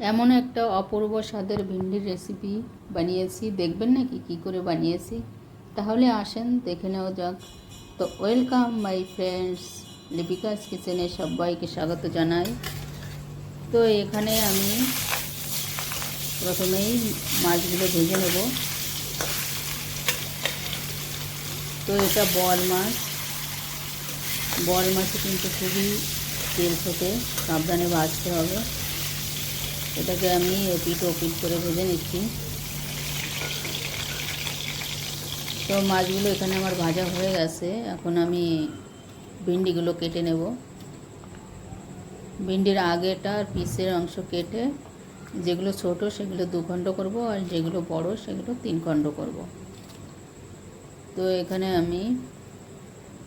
এমন একটা অপূর্ব স্বাদের ভিন্ডির রেসিপি বানিয়েছি, দেখবেন নাকি কী করে বানিয়েছি? তাহলে আসেন দেখে নেওয়া যাক। তো ওয়েলকাম মাই ফ্রেন্ডস, লিপিকাস কিচেনে সবাইকে স্বাগত জানাই। তো এখানে আমি প্রথমেই মাছগুলো ভেজে নেব। তো এটা বোয়াল মাছে কিন্তু খুবই তেল থেকে সাবধানে ভাজতে হবে। এটাকে আমি এপিট ওপিট করে ভেজে নিচ্ছি। তো মাছগুলো এখানে আমার ভাজা হয়ে গেছে। এখন আমি ভিন্ডিগুলো কেটে নেব। ভিন্ডির আগেটা আর পিসের অংশ কেটে যেগুলো ছোট সেগুলো 2 খণ্ড করব, আর যেগুলো বড় সেগুলো 3 খণ্ড করব। তো এখানে আমি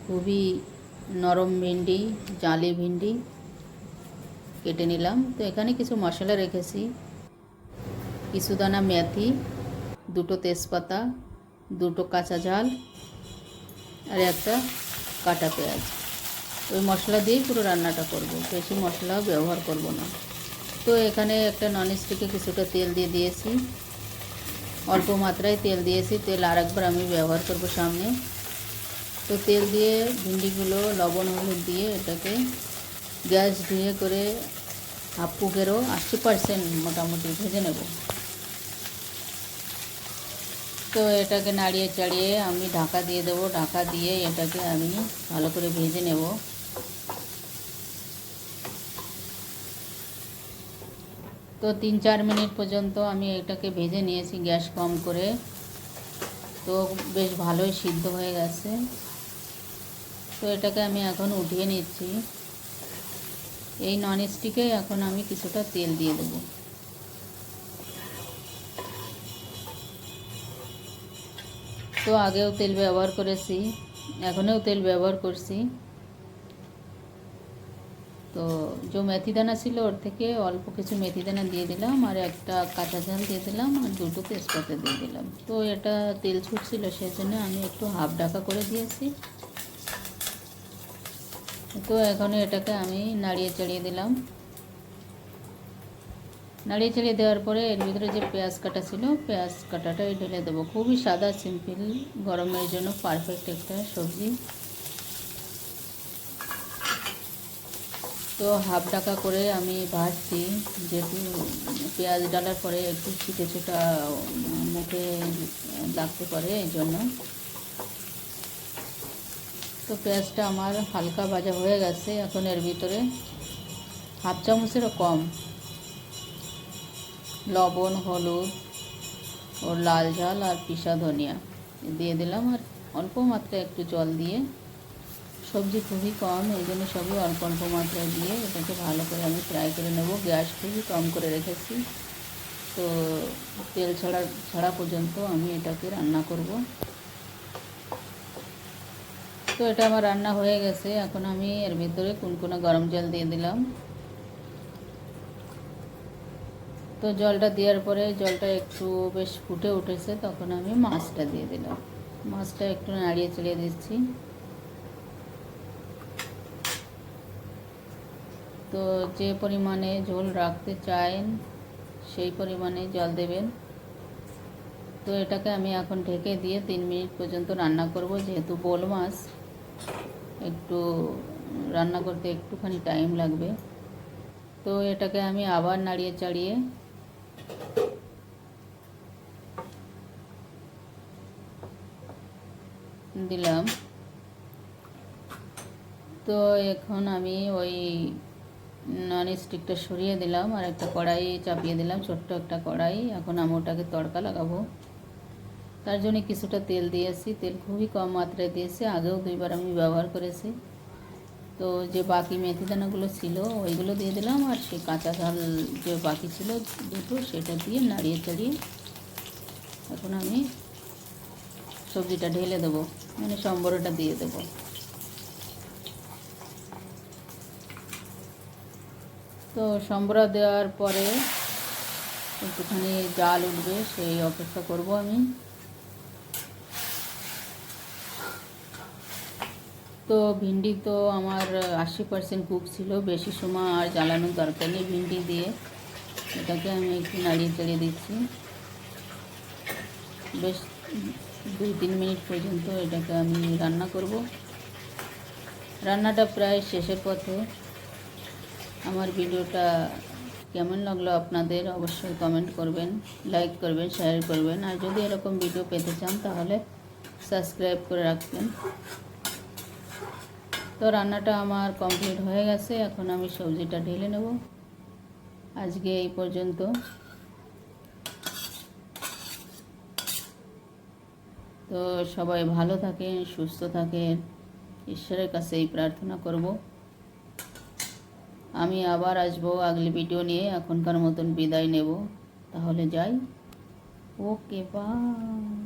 খুবই নরম ভিন্ডি, জালি ভিন্ডি কেটে নিলাম। তো এখানে কিছু মশলা রেখেছি, কিছু দানা মেথি, 2টো তেজপাতা, 2টো কাঁচা ঝাল আর একটা কাটা পেঁয়াজ। ওই মশলা দিয়েই পুরো রান্নাটা করব, বেশি মশলাও ব্যবহার করব না। তো এখানে একটা ননস্টিকে কিছুটা তেল দিয়ে দিয়েছি, অল্প মাত্রায় তেল দিয়েছি। তেল আরেকবার আমি ব্যবহার করব সামনে। তো তেল দিয়ে ভিন্ডিগুলো লবণ হলুদ দিয়ে এটাকে গ্যাস ধুয়ে করে হাফ কুকেরও 80% মোটামুটি ভেজে নেব। তো এটাকে নাড়িয়ে চাড়িয়ে আমি ঢাকা দিয়ে দেবো। ঢাকা দিয়ে এটাকে আমি ভালো করে ভেজে নেব। তো 3-4 মিনিট পর্যন্ত আমি এটাকে ভেজে নিয়েছি গ্যাস কম করে। তো বেশ ভালোই সিদ্ধ হয়ে গেছে। তো এটাকে আমি এখন উঠিয়ে নিচ্ছি। এই ননস্টিকে এখন আমি কিছুটা তেল দিয়ে দেবো। তো আগেও তেল ব্যবহার করেছি, এখনও তেল ব্যবহার করছি। তো যে মেথি দানা ছিল ওর থেকে অল্প কিছু মেথি দানা দিয়ে দিলাম, আর একটা কাঁচা ঝাল দিয়ে দিলাম, আর 2টো তেজপাতা দিয়ে দিলাম। তো এটা তেল ছুটছিল সেজন্য আমি একটু হাফ ঢাকা করে দিয়েছি। তো এখন এটাকে আমি নাড়িয়ে চাড়িয়ে দিলাম। নাড়িয়ে চাড়িয়ে দেওয়ার পরে এর ভিতরে যে পেঁয়াজ কাটা ছিল পেঁয়াজ কাটাটাই ঢেলে দেবো। খুবই সাদা সিম্পল, গরমের জন্য পারফেক্ট একটা সবজি। তো হাফ ঢাকা করে আমি ভাজছি, যেহেতু পেঁয়াজ ডালার পরে একটু ছিটে ছোটা মুখে লাগতে পারে এই জন্য। তো পেঁয়াজটা আমার হালকা ভাজা হয়ে গেছে। এখন এর ভিতরে হাফ চামচেরও কম লবণ, হলুদ ও লাল ঝাল আর পিসা ধনিয়া দিয়ে দিলাম, আর অল্প মাত্রায় একটু জল দিয়ে, সবজি খুবই কম এই জন্য সবই অল্প অল্প মাত্রায় দিয়ে এটাকে ভালো করে আমি ফ্রাই করে নেব। গ্যাস খুবই কম করে রেখেছি। তো তেল ছাড়া পর্যন্ত আমি এটাকে রান্না করব। তো এটা আমার রান্না হয়ে গেছে। এখন আমি এর ভিতরে কুনকুনা গরম জল দিয়ে দিলাম। তো জলটা দেওয়ার পরে জলটা একটু বেশ ফুটে উঠেছে, তখন আমি মাছটা দিয়ে দিলাম। মাছটা একটু নাড়িয়ে চাড়িয়ে দিচ্ছি। তো যে পরিমাণে ঝোল রাখতে চান সেই পরিমাণে জল দেবেন। তো এটাকে আমি এখন ঢেকে দিয়ে 3 মিনিট পর্যন্ত রান্না করব, যেহেতু বোল মাছ একটু রান্না করতে একটুখানি টাইম লাগবে। তো এটাকে আমি আবার নাড়িয়ে চাড়িয়ে দিলাম। তো এখন আমি ওই ননস্টিকটা সরিয়ে দিলাম, আর একটা কড়াই চাপিয়ে দিলাম, ছোট্ট একটা কড়াই। এখন আমি ওটাকে তড়কা লাগাবো। তার জন্য কিছুটা তেল দিয়েছি। তেল খুবই কম মাত্রায় দিয়েছি, আগেও 2বার আমি ব্যবহার করেছি। তো যে বাকি মেথি দানাগুলো ছিল ওইগুলো দিয়ে দিলাম, আর সেই কাঁচা ঝাল যে বাকি ছিল 2টো সেটা দিয়ে নাড়িয়ে চাড়িয়ে এখন আমি সবজিটা ঢেলে দেবো, মানে সম্বরটা দিয়ে দেবো। তো সম্বরা দেওয়ার পরে একটুখানি জাল উঠবে, সেই অপেক্ষা করব আমি। তো ভিন্ডি তো আমার 80% কুক ছিল, বেশি সময় আর জ্বালানোর দরকার নেই ভিন্ডি দিয়ে। এটাকে আমি একটু নাড়িয়ে চাড়িয়ে দিচ্ছি। বেশ 2-3 মিনিট পর্যন্ত এটাকে আমি রান্না করব। রান্নাটা প্রায় শেষের পথে। আমার ভিডিওটা কেমন লাগলো আপনাদের অবশ্যই কমেন্ট করবেন, লাইক করবেন, শেয়ার করবেন। আর যদি এরকম ভিডিও পেতে চান তাহলে সাবস্ক্রাইব করে রাখবেন। তো রান্নাটা আমার কমপ্লিট হয়ে গেছে। এখন আমি সবজিটা ঢেলে নেব। আজকে এই পর্যন্ত। তো সবাই ভালো থাকেন, সুস্থ থাকেন, ঈশ্বরের কাছে এই প্রার্থনা করব। আমি আবার আসবো আগলি ভিডিও নিয়ে। এখনকার মতন বিদায় নেব। তাহলে যাই। ওকে, বাই।